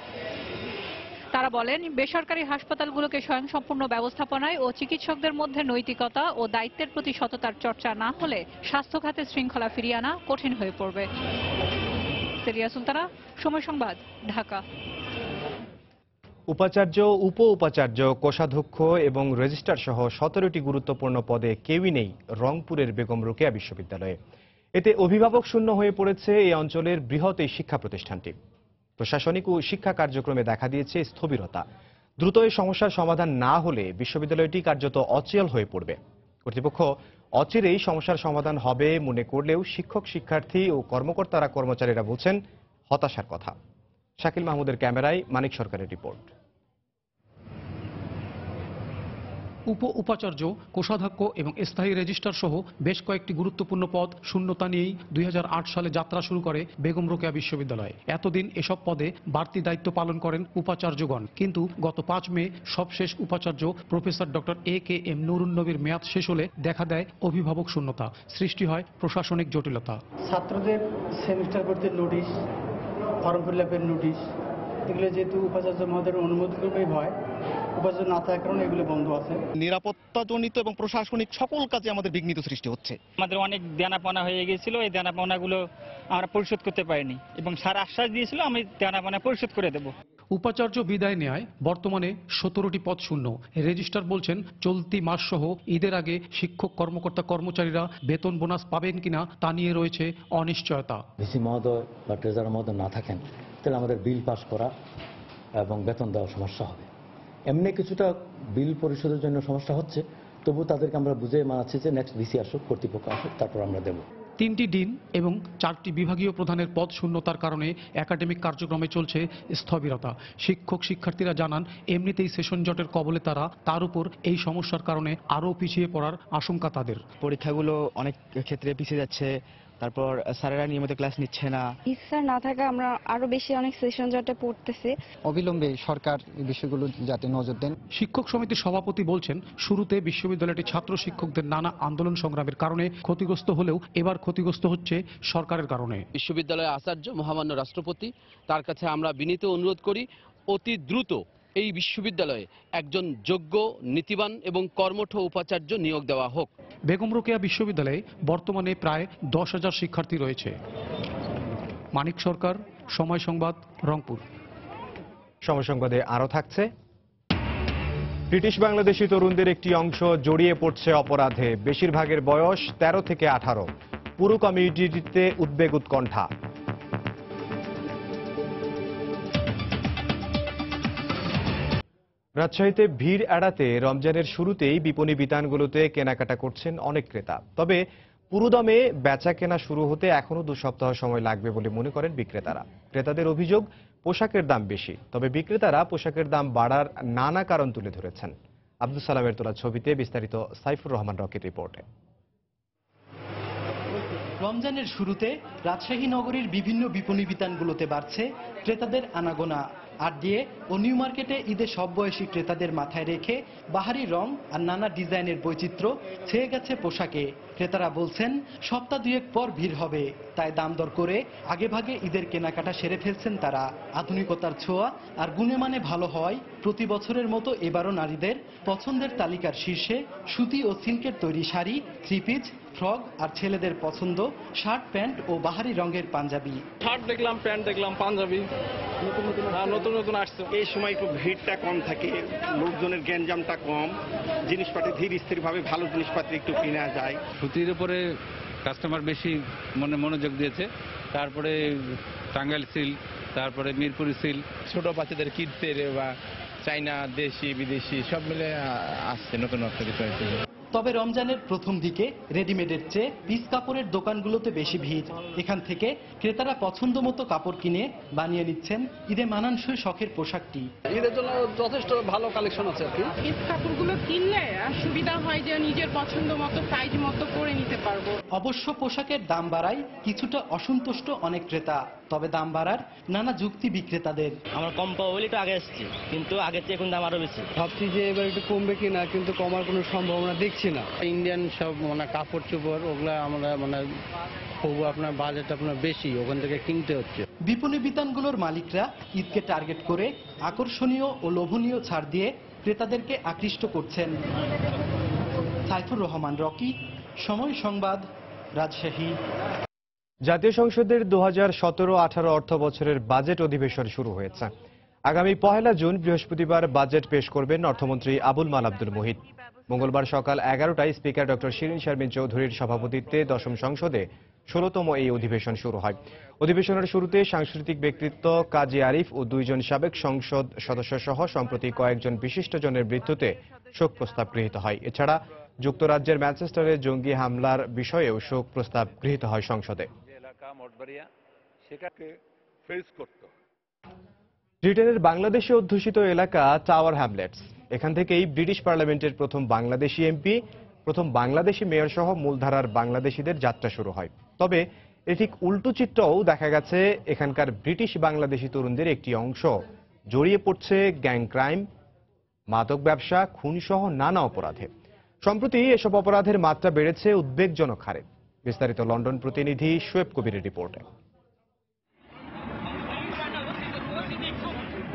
তারা বলেন, বেসরকারি হাসপাতালগুলোকে স্বয়ংসম্পূর্ণ ব্যবস্থাপনায় ও চিকিৎসকদের মধ্যে নৈতিকতা ও দায়িত্বের প্রতি সততার চর্চা না হলে স্বাস্থ্য খাতে শৃঙ্খলা ফিরিয়ে আনা কঠিন হয়ে পড়বে। সেরিয়া সুলতানা, সময় সংবাদ, ঢাকা। উপাচার্য, উপ উপাচার্য, কোষাধ্যক্ষ এবং রেজিস্ট্রার সহ 17টি গুরুত্বপূর্ণ পদে কেউই নেই রংপুরের বেগম রোকেয়া বিশ্ববিদ্যালয়ে। এতে অভিভাবক শূন্য হয়ে পড়েছে এই অঞ্চলের বৃহৎ এই শিক্ষা প্রতিষ্ঠানটি। প্রশাসনিক ও শিক্ষা কার্যক্রমে দেখা দিয়েছে স্থবিরতা। দ্রুত এই সমস্যার সমাধান না হলে বিশ্ববিদ্যালয়টি কার্যত অচল হয়ে পড়বে। কর্তৃপক্ষ অচিরেই সমস্যার সমাধান হবে মনে করলেও শিক্ষক, শিক্ষার্থী ও কর্মকর্তারা, কর্মচারীরা বলছেন হতাশার কথা। শাকিল মাহমুদের ক্যামেরায় মানিক সরকারের রিপোর্ট। উপ উপাচার্য, কোষাধ্যক্ষ এবং স্থায়ী রেজিস্ট্রার সহ বেশ কয়েকটি গুরুত্বপূর্ণ পদ শূন্যতা নিয়েই 2008 সালে যাত্রা শুরু করে বেগম রোকেয়া বিশ্ববিদ্যালয়। এতদিন এসব পদে বাড়তি দায়িত্ব পালন করেন উপাচার্যগণ, কিন্তু গত 5 মে সবশেষ উপাচার্য প্রফেসর ডক্টর AKM নুরুন নবীর মেয়াদ শেষ হলে দেখা দেয় অভিভাবক শূন্যতা, সৃষ্টি হয় প্রশাসনিক জটিলতা। ছাত্রদের সেমিস্টার করতে নোটিশ, ফর্ম ফিল আপের নোটিশ, এগুলো যেহেতু উপাচার্য মহোদয়ের অনুমোদন ক্রমেই হয়, উপাচার্য না থাকার কারণে এগুলো বন্ধ আছে। নিরাপত্তাজনিত এবং প্রশাসনিক সকল কাজে আমাদের বিঘ্নিত সৃষ্টি হচ্ছে। আমাদের অনেক দেনাপানা হয়ে গিয়েছিল, এই দেনাপানাগুলো আমরা পরিশোধ করতে পারিনি এবং স্যার আশ্বাস দিয়েছিল আমি দেনাপানা পরিশোধ করে দেব। উপাচার্য বিদায় নেয় বর্তমানে 17টি পদ শূন্য। রেজিস্ট্রার বলছেন চলতি মাস সহ ঈদের আগে শিক্ষক, কর্মকর্তা, কর্মচারীরা বেতন বোনাস পাবেন কিনা তা নিয়ে রয়েছে অনিশ্চয়তা। ভিসি মহোদয় বা ট্রেজারার মহোদয় না থাকেন তাহলে আমাদের বিল পাস করা এবং বেতন দেওয়া সমস্যা হবে। এমনি কিছুটা বিল পরিশোধের জন্য সমস্যা হচ্ছে, তবু তাদেরকে আমরা বুঝে মানাচ্ছি যে নেক্সট ভিসি আসুক, কর্তৃপক্ষ আসুক, তারপর আমরা দেব। 3টি ডিন এবং 4টি বিভাগীয় প্রধানের পদ শূন্যতার কারণে একাডেমিক কার্যক্রমে চলছে স্থবিরতা। শিক্ষক, শিক্ষার্থীরা জানান এমনিতেই সেশন জটের কবলে তারা, তার উপর এই সমস্যার কারণে আরও পিছিয়ে পড়ার আশঙ্কা তাদের। পরীক্ষাগুলো অনেক ক্ষেত্রে পিছিয়ে যাচ্ছে, তারপর স্যারেরা নিয়মিত ক্লাস নিচ্ছে না। স্যার না থাকা আমরা আরো বেশি অনেক সেশন জটে পড়তেছে। অবিলম্বে সরকার এই বিষয়গুলো যাতে নজর দেন। শিক্ষক সমিতির সভাপতি বলছেন শুরুতে বিশ্ববিদ্যালয়টি ছাত্র শিক্ষকদের নানা আন্দোলন সংগ্রামের কারণে ক্ষতিগ্রস্ত হলেও এবার ক্ষতিগ্রস্ত হচ্ছে সরকারের কারণে। বিশ্ববিদ্যালয়ের আচার্য মহামান্য রাষ্ট্রপতি, তার কাছে আমরা বিনীত অনুরোধ করি অতি দ্রুত এই বিশ্ববিদ্যালয়ে একজন যোগ্য, নীতিবান এবং কর্মঠ উপাচার্য নিয়োগ দেওয়া হোক। বেগম রোকেয়া বিশ্ববিদ্যালয়ে বর্তমানে প্রায় 10,000 শিক্ষার্থী রয়েছে। মানিক সরকার, সময় সংবাদ, রংপুর। সময় সংবাদে আরো থাকছে, ব্রিটিশ বাংলাদেশি তরুণদের একটি অংশ জড়িয়ে পড়ছে অপরাধে। বেশিরভাগের বয়স 13 থেকে 18। পুরো কমিউনিটিতে উদ্বেগ, উৎকণ্ঠা। রাজশাহীতে ভিড় এড়াতে রমজানের শুরুতেই বিপণী বিতানগুলোতে কেনাকাটা করছেন অনেক ক্রেতা। তবে পুরোদমে বেচা কেনা শুরু হতে এখনো 2 সপ্তাহ সময় লাগবে বলে মনে করেন বিক্রেতারা। ক্রেতাদের অভিযোগ পোশাকের দাম বেশি, তবে বিক্রেতারা পোশাকের দাম বাড়ার নানা কারণ তুলে ধরেছেন। আব্দুল সালামের তোলা ছবিতে বিস্তারিত সাইফুর রহমান রকির রিপোর্টে। রমজানের শুরুতে রাজশাহী নগরীর বিভিন্ন বিপণী বিতানগুলোতে বাড়ছে ক্রেতাদের আনাগোনা। আরডিএ ও নিউ মার্কেটে ঈদে সব বয়সী ক্রেতাদের মাথায় রেখে বাহারি রং আর নানা ডিজাইনের বৈচিত্র্য ছেয়ে গেছে পোশাকে। ক্রেতারা বলছেন সপ্তাহ 2 পর ভিড় হবে, তাই দাম দর করে আগেভাগে ঈদের কেনাকাটা সেরে ফেলছেন তারা। আধুনিকতার ছোঁয়া আর গুণে মানে ভালো হওয়ায় প্রতি বছরের মতো এবারও নারীদের পছন্দের তালিকার শীর্ষে সুতি ও সিল্কের তৈরি শাড়ি, 3 পিস, ফ্রক আর ছেলেদের পছন্দ শার্ট প্যান্ট ও বাহারি রঙের পাঞ্জাবি। শার্ট দেখলাম, প্যান্ট দেখলাম, পাঞ্জাবি নতুন নতুন আসছে। এই সময় একটু ভিড়টা কম থাকে, লোকজনের গ্যাঞ্জামটা কম, জিনিসপাতি ধীর স্থিরভাবে ভালো জিনিসপাতি একটু কেনা যায়। সুতির উপরে কাস্টমার বেশি মনোযোগ দিয়েছে, তারপরে টাঙ্গাইল সিল্ক, তারপরে মিরপুরি সিল্ক, ছোট বাচ্চাদের কিডসের বা চাইনা, দেশি বিদেশি সব মিলে আসছে নতুন একটা বিষয়। তবে রমজানের প্রথম দিকে রেডিমেডের চেয়ে পিস কাপড়ের দোকানগুলোতে বেশি ভিড়। এখান থেকে ক্রেতারা পছন্দ মতো কাপড় কিনে বানিয়ে নিচ্ছেন ঈদে মানানসই শখের পোশাকটি। ঈদের জন্য যথেষ্ট ভালো কালেকশন আছে আর কি। পিস কাপড়গুলো কিনলে সুবিধা হয় যে নিজের পছন্দ মতো সাইজ মতো করে নিতে পারবো। অবশ্য পোশাকের দাম বাড়ায় কিছুটা অসন্তুষ্ট অনেক ক্রেতা। তবে দাম বাড়ার নানা যুক্তি বিক্রেতাদের। আমরা কম পাবো বলে একটু আগে আসছি, কিন্তু আগের চেয়ে এখন দাম আরো বেশি। ভাবছি যে এবার একটু কমবে কিনা, কিন্তু কমার কোনো সম্ভাবনা দেখছি না। ইন্ডিয়ান সব কাপড় চোপড় ওগুলা আমরা খুব আপনার বাজেট আপনার বেশি, ওখান থেকে কিনতে হচ্ছে। বিপণী বিতানগুলোর মালিকরা ঈদকে টার্গেট করে আকর্ষণীয় ও লোভনীয় ছাড় দিয়ে ক্রেতাদেরকে আকৃষ্ট করছেন। সাইফুর রহমান রকি, সময় সংবাদ, রাজশাহী। জাতীয় সংসদের 2017-18 অর্থ বছরের বাজেট অধিবেশন শুরু হয়েছে। আগামী 1 জুন বৃহস্পতিবার বাজেট পেশ করবেন অর্থমন্ত্রী আবুল মাল আব্দুল মুহিত। মঙ্গলবার সকাল 11টায় স্পিকার ডক্টর শিরিন শারমিন চৌধুরীর সভাপতিত্বে দশম সংসদে 16তম এই অধিবেশন শুরু হয়। অধিবেশনের শুরুতে সাংস্কৃতিক ব্যক্তিত্ব কাজী আরিফ ও 2 জন সাবেক সংসদ সদস্য সহ সম্প্রতি কয়েকজন বিশিষ্টজনের মৃত্যুতে শোক প্রস্তাব গৃহীত হয়। এছাড়া যুক্তরাজ্যের ম্যানচেস্টারে জঙ্গি হামলার বিষয়েও শোক প্রস্তাব গৃহীত হয় সংসদে। ব্রিটেনের বাংলাদেশে অধ্যুষিত এলাকা টাওয়ার হ্যামলেটস। এখান থেকেই ব্রিটিশ পার্লামেন্টের প্রথম বাংলাদেশি এমপি, প্রথম বাংলাদেশি মেয়র সহ মূলধারার বাংলাদেশিদের যাত্রা শুরু হয়। তবে এর ঠিক উল্টো চিত্রও দেখা গেছে। এখানকার ব্রিটিশ বাংলাদেশি তরুণদের একটি অংশ জড়িয়ে পড়ছে গ্যাং ক্রাইম, মাদক ব্যবসা, খুন সহ নানা অপরাধে। সম্প্রতি এসব অপরাধের মাত্রা বেড়েছে উদ্বেগজনক হারে। বিস্তারিত লন্ডন প্রতিনিধি শোয়েব কবিরের রিপোর্টে।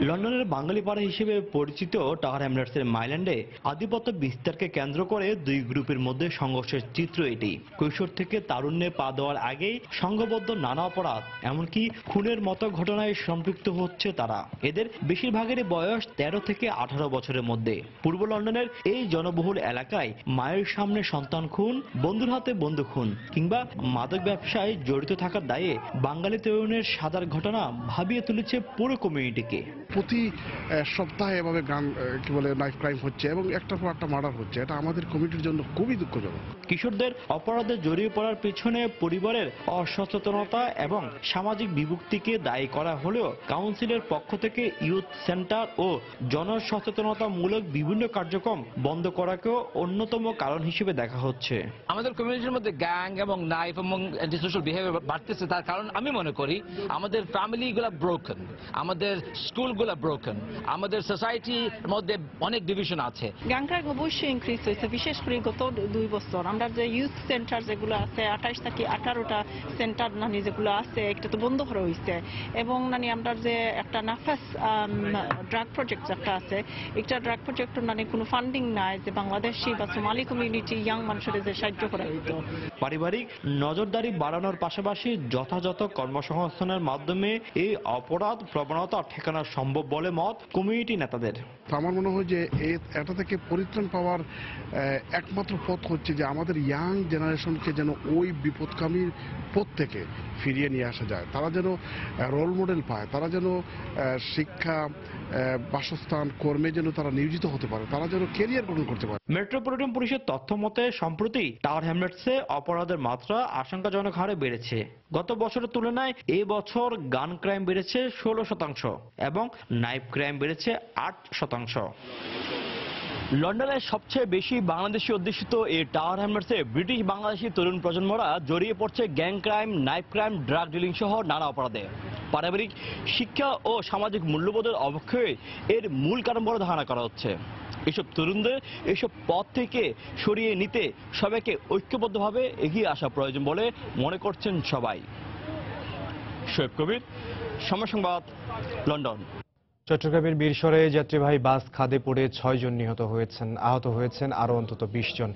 লন্ডনের বাঙালিপাড়া হিসেবে পরিচিত টাওয়ার হ্যামলেটসের মাইল্যান্ডে আধিপত্য বিস্তারকে কেন্দ্র করে দুই গ্রুপের মধ্যে সংঘর্ষের চিত্র এটি। কৈশোর থেকে তারুণ্যে পা দেওয়ার আগেই সংঘবদ্ধ নানা অপরাধ, এমনকি খুনের মতো ঘটনায় সম্পৃক্ত হচ্ছে তারা। এদের বেশিরভাগেরই বয়স 13 থেকে 18 বছরের মধ্যে। পূর্ব লন্ডনের এই জনবহুল এলাকায় মায়ের সামনে সন্তান খুন, বন্ধুর হাতে বন্ধু খুন কিংবা মাদক ব্যবসায় জড়িত থাকার দায়ে বাঙালি তরুণের সাদার ঘটনা ভাবিয়ে তুলেছে পুরো কমিউনিটিকে। প্রতি সপ্তাহে এভাবে নাইফ ক্রাইম হচ্ছে এবং একটার পর একটা মার্ডার হচ্ছে। এটা আমাদের কমিটির জন্য খুবই দুঃখজনক। কিশোরদের অপরাধে জড়িয়ে পড়ার পিছনে পরিবারের অসচেতনতা এবং সামাজিক বিভক্তিকে দায়ী করা হলেও কাউন্সিলের পক্ষ থেকে ইউথ সেন্টার ও জনসচেতনতামূলক বিভিন্ন কার্যক্রম বন্ধ করাকেও অন্যতম কারণ হিসেবে দেখা হচ্ছে। আমাদের কমিউনিটির মধ্যে গ্যাং এবং নাইফ এবং অ্যান্টিসোশ্যাল বিহেভিয়ার বাড়তেছে, তার কারণ আমি মনে করি আমাদের ফ্যামিলিগুলো ব্রোকেন, আমাদের স্কুলগুলো ব্রোকেন, আমাদের সোসাইটির মধ্যে অনেক ডিভিশন আছে। গ্যাং ক্রাইম অবশ্যই ইনক্রিজ হয়েছে, বিশেষ করে গত 2 বছর। আমরা যে ইউথ সেন্টার যেগুলো আছে 28 থেকে 18টা সেন্টার যেগুলো আছে, একটা তো বন্ধ করা হয়েছে। এবং আমরা যে একটা নাফাস ড্রাগ প্রজেক্ট একটা আছে, একটা ড্রাগ প্রজেক্ট কোনো ফান্ডিং নাই যে বাংলাদেশি বা সোমালি কমিউনিটি ইয়াং মানুষের যে সাহায্য করা হইতো। পারিবারিক নজরদারি বাড়ানোর পাশাপাশি যথাযথ কর্মসংস্থানের মাধ্যমে এই অপরাধ প্রবণতা ঠেকানো সম্ভব বলে মত কমিউনিটি নেতাদের। আমার মনে হয় যে এটা থেকে পরিত্রাণ পাওয়ার একমাত্র পথ হচ্ছে যে আমাদের ইয়াং জেনারেশনকে যেন ওই বিপদকামীর পথ থেকে ফিরিয়ে নিয়ে আসা যায়। তারা যেন রোল মডেল পায়, তারা যেন শিক্ষা, বাসস্থান, কর্মে যেন তারা নিয়োজিত হতে পারে, তারা যেন ক্যারিয়ার গ্রহণ করতে পারে। মেট্রোপলিটন পুলিশের তথ্য মতে সম্প্রতি টাওয়ার হ্যামলেটসে অপরাধের মাত্রা আশঙ্কাজনক হারে বেড়েছে। গত বছরের তুলনায় এই বছর গান ক্রাইম বেড়েছে 16% এবং নাইফ ক্রাইম বেড়েছে 8%। লন্ডনের সবচেয়ে বেশি বাংলাদেশি অধ্যুষিত এই টাওয়ার হ্যামলেটসে ব্রিটিশ বাংলাদেশি তরুণ প্রজন্মরা জড়িয়ে পড়ছে gang crime, knife crime, drug dealing সহ নানা অপরাধে। পারিবারিক শিক্ষা ও সামাজিক মূল্যবোধের অবক্ষয়ে এর মূল কারণ বলে ধারণা করা হচ্ছে। এসব তরুণদের এসব পথ থেকে সরিয়ে নিতে সবাইকে ঐক্যবদ্ধভাবে এগিয়ে আসা প্রয়োজন বলে মনে করছেন সবাই। শোয়েব কবির, সময় সংবাদ, লন্ডন। চট্টগ্রামের মিরসরাইয়ে যাত্রীবাহী বাস খাদে পড়ে 6 জন নিহত হয়েছেন, আহত হয়েছেন আরও অন্তত 20 জন।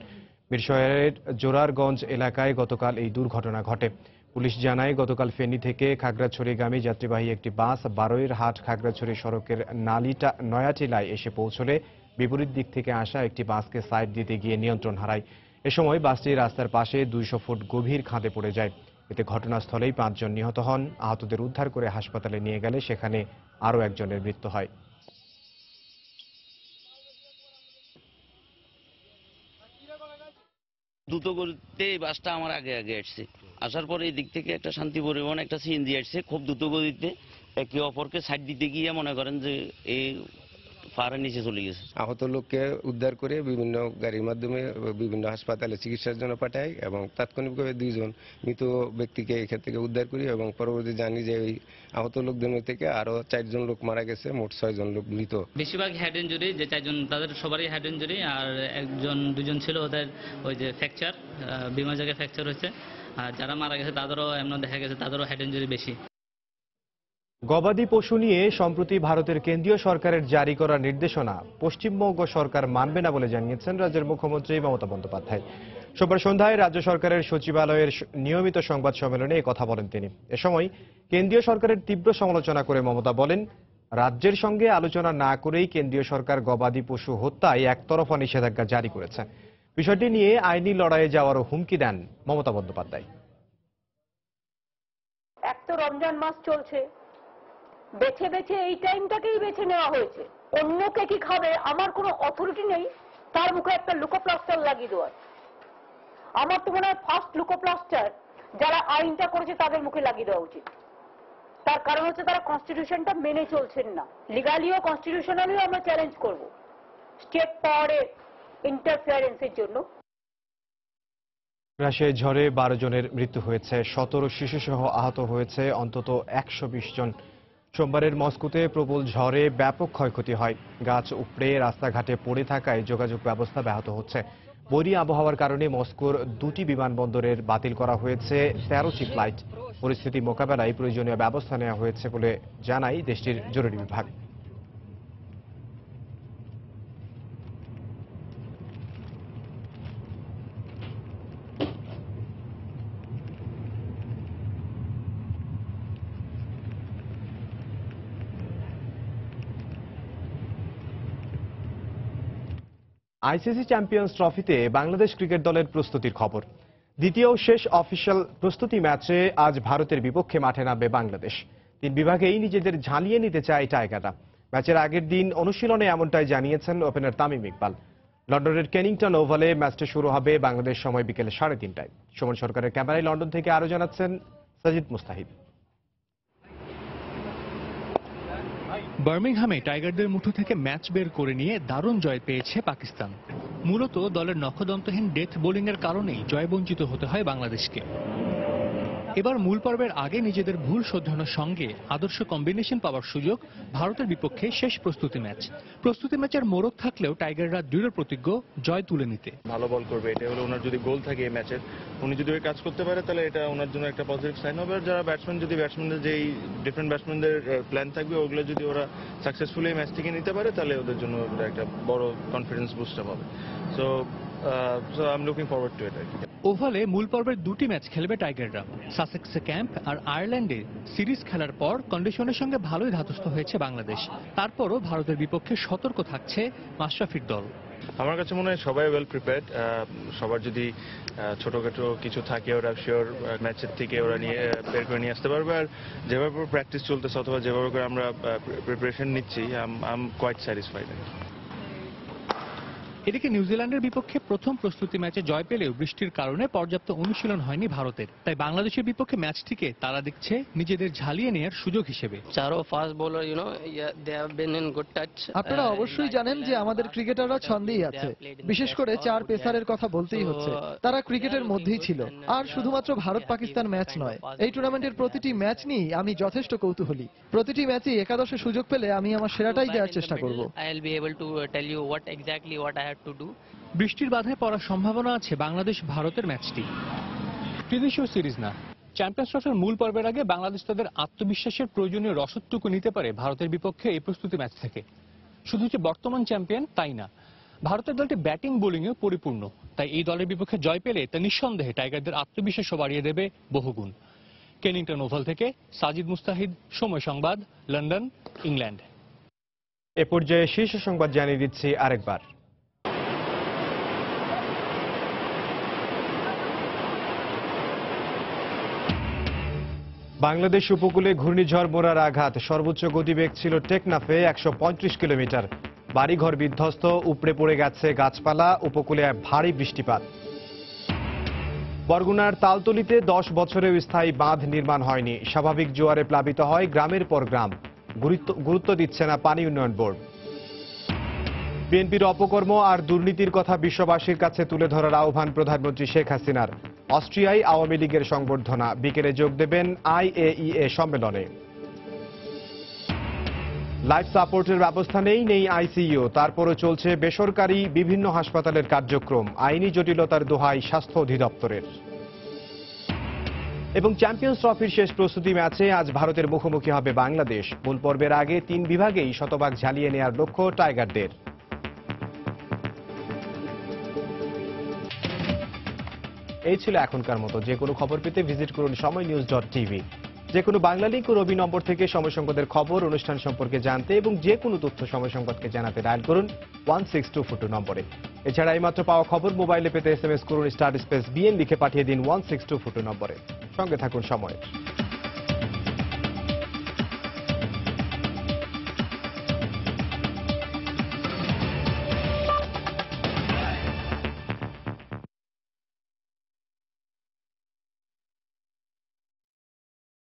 মিরসরাইয়ের জোরারগঞ্জ এলাকায় গতকাল এই দুর্ঘটনা ঘটে। পুলিশ জানায়, গতকাল ফেনী থেকে খাগড়াছড়িগামী যাত্রীবাহী একটি বাস বারোইর হাট খাগড়াছড়ি সড়কের নয়াটিলায় এসে পৌঁছলে বিপরীত দিক থেকে আসা একটি বাসকে সাইড দিতে গিয়ে নিয়ন্ত্রণ হারায়। এ সময় বাসটি রাস্তার পাশে 200 ফুট গভীর খাদে পড়ে যায়। এতে ঘটনাস্থলেই 5 জন নিহত হন। আহতদের উদ্ধার করে হাসপাতালে নিয়ে গেলে সেখানে আরও একজনের মৃত্যু হয়। দ্রুত গতিতে এই বাসটা আমার আগে আগে আসছে, আসার পরে এই দিক থেকে একটা শান্তি পরিবহন একটা সিএনজি আসছে খুব দ্রুত গতিতে, একে অপরকে সাইড দিতে গিয়ে মনে করেন যে এই পাহাড়ের নিচে চলে গেছে। আহত লোককে উদ্ধার করে বিভিন্ন গাড়ির মাধ্যমে বিভিন্ন হাসপাতালে চিকিৎসার জন্য পাঠাই এবং তাৎক্ষণিকভাবে 2 জন মৃত ব্যক্তিকে এখান থেকে উদ্ধার করি এবং পরবর্তী জানি যে ওই আহত লোকদের মধ্যে থেকে আরো 4 জন লোক মারা গেছে, মোট 6 জন লোক মৃত। বেশিরভাগ হেড ইনজুরি, যে 4 জন তাদের সবারই হেড ইনজুরি, আর 1 2 ছিল ওদের ওই যে ফ্র্যাকচার, বিমা জায়গায় ফ্র্যাকচার হয়েছে, আর যারা মারা গেছে তাদেরও এমন দেখা গেছে তাদেরও হেড ইনজুরি বেশি। গবাদি পশু নিয়ে সম্প্রতি ভারতের কেন্দ্রীয় সরকারের জারি করা নির্দেশনা পশ্চিমবঙ্গ সরকার মানবে না বলে জানিয়েছেন রাজ্যের মুখ্যমন্ত্রী মমতা বন্দ্যোপাধ্যায়। সোমবার সন্ধ্যায় রাজ্য সরকারের সচিবালয়ের নিয়মিত সংবাদ সম্মেলনে কথা বলেন তিনি। এ সময় কেন্দ্রীয় সরকারের তীব্র সমালোচনা করে মমতা বলেন, রাজ্যের সঙ্গে আলোচনা না করেই কেন্দ্রীয় সরকার গবাদি পশু হত্যায় একতরফা নিষেধাজ্ঞা জারি করেছে। বিষয়টি নিয়ে আইনি লড়াইয়ে যাওয়ারও হুমকি দেন মমতা বন্দ্যোপাধ্যায়। এক তো রমজান মাস চলছে, বেছে বেছে এই টাইমটাকেই বেছে নেওয়া হয়েছে। অন্যকে কি খাবে আমার কোনো অথরিটি নেই তার মুখে একটা লুকোপ্লাস্টার লাগিয়ে দেওয়ার। আমার তো মনে হয় ফার্স্ট লুকোপ্লাস্টার যারা আইনটা করেছে তাদের মুখে লাগিয়ে দেওয়া উচিত। তার কারণ হচ্ছে তারা কনস্টিটিউশনটা মেনে চলছেন না। লিগালিও কনস্টিটিউশনালিও আমরা চ্যালেঞ্জ করব স্টেট পাওয়ারের ইন্টারফিয়ারেন্সের জন্য। রাশিয়ায় ঝড়ে 12 জনের মৃত্যু হয়েছে, 17 শিশুসহ আহত হয়েছে অন্তত 120 জন। সোমবারের মস্কোতে প্রবল ঝড়ে ব্যাপক ক্ষয়ক্ষতি হয়। গাছ উপড়ে রাস্তাঘাটে পড়ে থাকায় যোগাযোগ ব্যবস্থা ব্যাহত হচ্ছে। বৈরী আবহাওয়ার কারণে মস্কোর 2টি বিমানবন্দরের বাতিল করা হয়েছে 13টি ফ্লাইট। পরিস্থিতি মোকাবেলায় প্রয়োজনীয় ব্যবস্থা নেওয়া হয়েছে বলে জানায় দেশটির জরুরি বিভাগ। আইসিসি চ্যাম্পিয়ন্স ট্রফিতে বাংলাদেশ ক্রিকেট দলের প্রস্তুতির খবর। দ্বিতীয় শেষ অফিসিয়াল প্রস্তুতি ম্যাচে আজ ভারতের বিপক্ষে মাঠে নামবে বাংলাদেশ। 3 বিভাগেই নিজেদের ঝালিয়ে নিতে চায় টাইগাররা। ম্যাচের আগের দিন অনুশীলনে এমনটাই জানিয়েছেন ওপেনার তামিম ইকবাল। লন্ডনের কেনিংটন ওভালে ম্যাচটি শুরু হবে বাংলাদেশ সময় বিকেল 3:30টায়। সুমন সরকারের ক্যামেরায় লন্ডন থেকে আরো জানাচ্ছেন সাজিদ মুস্তাহিদ। বার্মিংহামে টাইগারদের মুঠো থেকে ম্যাচ বের করে নিয়ে দারুণ জয় পেয়েছে পাকিস্তান। মূলত দলের নখদন্তহীন ডেথ বোলিংয়ের কারণেই জয়বঞ্চিত হতে হয় বাংলাদেশকে। এবার মূল পর্বের আগে নিজেদের ভুল শোধরানোর সঙ্গে আদর্শ কম্বিনেশন পাওয়ার সুযোগ ভারতের বিপক্ষে শেষ প্রস্তুতি ম্যাচের মোড়ক থাকলেও টাইগাররা দৃঢ় প্রতিজ্ঞ জয় তুলে নিতে। ভালো বল করবে, এটা হলো ওনার যদি গোল থাকে এই ম্যাচের, উনি যদি ওই কাজ করতে পারে তাহলে এটা ওনার জন্য একটা পজিটিভ সাইন হবে। আর যারা ব্যাটসম্যানদের যেই ডিফারেন্ট ব্যাটসম্যানদের প্ল্যান থাকবে ওগুলো যদি ওরা সাকসেসফুলি এই ম্যাচটিকে নিতে পারে তাহলে ওদের জন্য একটা বড় কনফিডেন্স বুস্ট হবে। So I am looking forward to it. ওভালে মূল পর্বের 2টি ম্যাচ খেলবে টাইগাররা। সাসেক্সে ক্যাম্প আর আয়ারল্যান্ডে সিরিজ খেলার পর কন্ডিশনের সঙ্গে ভালোই ধাতস্থ হয়েছে বাংলাদেশ। তারপরও ভারতের বিপক্ষে সতর্ক থাকছে মাশরাফির দল। আমার কাছে মনে হয় সবাই ওয়েল প্রিপেয়ার্ড। সবার যদি ছোটখাটো কিছু থাকে ওরা শিওর ম্যাচের থেকে ওরা নিয়ে বের করে নিয়ে আসতে পারবে। আর যেভাবে প্র্যাকটিস চলতেছে অথবা যেভাবে করে আমরা প্রিপারেশন নিচ্ছি আই এম কোয়াইট স্যাটিসফাইড। এদিকে নিউজিল্যান্ডের বিপক্ষে প্রথম প্রস্তুতি ম্যাচে জয় পেলেও বৃষ্টির কারণে পর্যাপ্ত অনুশীলন হয়নি ভারতের। তাই বাংলাদেশের বিপক্ষে ম্যাচটিকে তারা দেখছে নিজেদের ঝালিয়ে নেওয়ার সুযোগ হিসেবে। আপনারা অবশ্যই জানেন যে আমাদের ক্রিকেটাররা ছন্দেই আছে, বিশেষ করে 4 পেসারের কথা বলতেই হচ্ছে। তারা ক্রিকেটের মধ্যেই ছিল। আর শুধুমাত্র ভারত পাকিস্তান ম্যাচ নয়, এই টুর্নামেন্টের প্রতিটি ম্যাচ নিয়েই আমি যথেষ্ট কৌতূহলী। প্রতিটি ম্যাচই একাদশে সুযোগ পেলে আমি আমার সেরাটাই দেওয়ার চেষ্টা করব। বৃষ্টির বাধায় পড়ার সম্ভাবনা আছে বাংলাদেশ ভারতের ম্যাচটি। ত্রিদেশীয় সিরিজ না, চ্যাম্পিয়ন্স ট্রফির মূল পর্বের আগে বাংলাদেশ তাদের আত্মবিশ্বাসের প্রয়োজনীয় রসদটুকু নিতে পারে ভারতের বিপক্ষে এই প্রস্তুতি ম্যাচ থেকে। শুধু যে বর্তমান চ্যাম্পিয়ন তাই না, ভারতের দলটি ব্যাটিং বোলিংয়ে পরিপূর্ণ। তাই এই দলের বিপক্ষে জয় পেলে তা নিঃসন্দেহে টাইগারদের আত্মবিশ্বাসও বাড়িয়ে দেবে বহুগুণ। কেনিংটন ওভাল থেকে সাজিদ মুস্তাহিদ, সময় সংবাদ, লন্ডন, ইংল্যান্ড। এ পর্যায়ে শীর্ষ সংবাদ জানিয়ে দিচ্ছি আরেকবার। বাংলাদেশ উপকূলে ঘূর্ণিঝড় মোরার আঘাত, সর্বোচ্চ গতিবেগ ছিল টেকনাফে 135 কিলোমিটার। বাড়িঘর বিধ্বস্ত, উপড়ে পড়ে গেছে গাছপালা, উপকূলে ভারী বৃষ্টিপাত। বরগুনার তালতলিতে 10 বছরেও স্থায়ী বাঁধ নির্মাণ হয়নি, স্বাভাবিক জোয়ারে প্লাবিত হয় গ্রামের পর গ্রাম, গুরুত্ব দিচ্ছে না পানি উন্নয়ন বোর্ড। বিএনপির অপকর্ম আর দুর্নীতির কথা বিশ্ববাসীর কাছে তুলে ধরার আহ্বান প্রধানমন্ত্রী শেখ হাসিনার। অস্ট্রিয়ায় আওয়ামী লীগের সংবর্ধনা, বিকেলে যোগ দেবেন IAEA সম্মেলনে। লাইফ সাপোর্টের ব্যবস্থা নেই আইসিইউ, তারপরও চলছে বেসরকারি বিভিন্ন হাসপাতালের কার্যক্রম, আইনি জটিলতার দোহাই স্বাস্থ্য অধিদপ্তরের। এবং চ্যাম্পিয়ন্স ট্রফির শেষ প্রস্তুতি ম্যাচে আজ ভারতের মুখোমুখি হবে বাংলাদেশ। মূল পর্বের আগে 3 বিভাগেই শতভাগ ঝালিয়ে নেওয়ার লক্ষ্য টাইগারদের। এই ছিল এখনকার মতো। যে কোনো খবর পেতে ভিজিট করুন সময়নিউজ.tv। যে কোনো বাংলা লিংক ও রবি নম্বর থেকে সময় সংবাদের খবর, অনুষ্ঠান সম্পর্কে জানতে এবং যে কোনো তথ্য সময় সংবাদকে জানাতে ডায়াল করুন 16242 নম্বরে। এছাড়া এইমাত্র পাওয়া খবর মোবাইলে পেতে SMS করুন *BN লিখে পাঠিয়ে দিন 16242 নম্বরে। সঙ্গে থাকুন সময়।